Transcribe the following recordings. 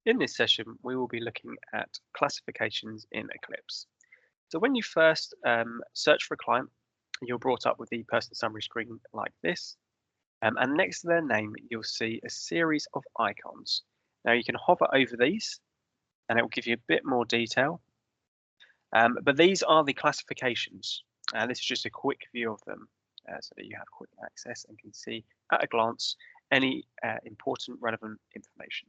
In this session, we will be looking at classifications in Eclipse. So when you first search for a client, you're brought up with the person summary screen like this. And next to their name, you'll see a series of icons. Now you can hover over these and it will give you a bit more detail. But these are the classifications. This is just a quick view of them so that you have quick access and can see at a glance any important relevant information.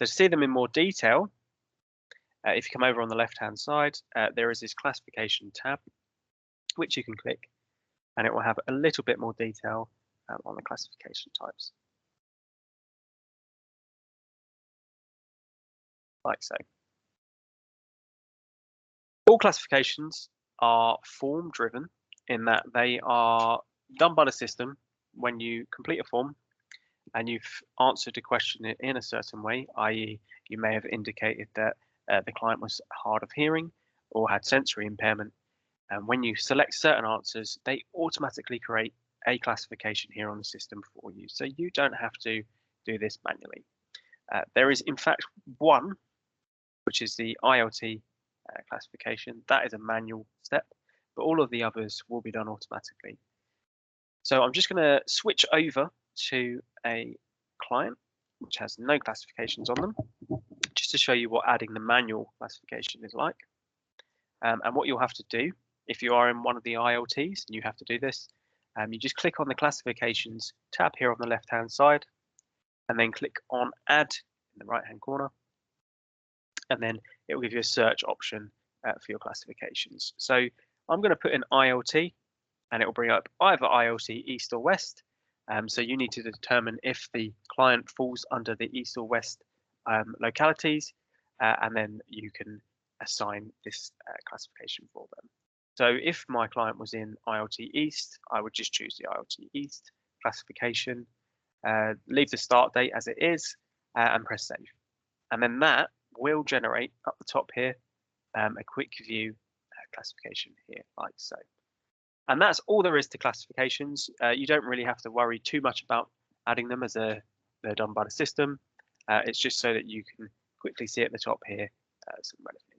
So to see them in more detail, if you come over on the left-hand side, there is this classification tab, which you can click, and it will have a little bit more detail on the classification types. Like so. All classifications are form-driven in that they are done by the system when you complete a form and you've answered a question in a certain way, i.e. you may have indicated that the client was hard of hearing or had sensory impairment. And when you select certain answers, they automatically create a classification here on the system for you. So you don't have to do this manually. There is in fact one, which is the ILT classification. That is a manual step, but all of the others will be done automatically. So I'm just going to switch over to a client which has no classifications on them, just to show you what adding the manual classification is like. And what you'll have to do if you are in one of the ILTs and you have to do this, you just click on the classifications tab here on the left hand side and then click on add in the right hand corner, and then it will give you a search option for your classifications. So I'm going to put in ILT and it will bring up either ILT East or West. So you need to determine if the client falls under the East or West localities, and then you can assign this classification for them. So if my client was in ILT East, I would just choose the ILT East classification, leave the start date as it is, and press save. And then that will generate up the top here a quick view classification here, like so. And that's all there is to classifications. You don't really have to worry too much about adding them as they're done by the system. It's just so that you can quickly see at the top here some relevant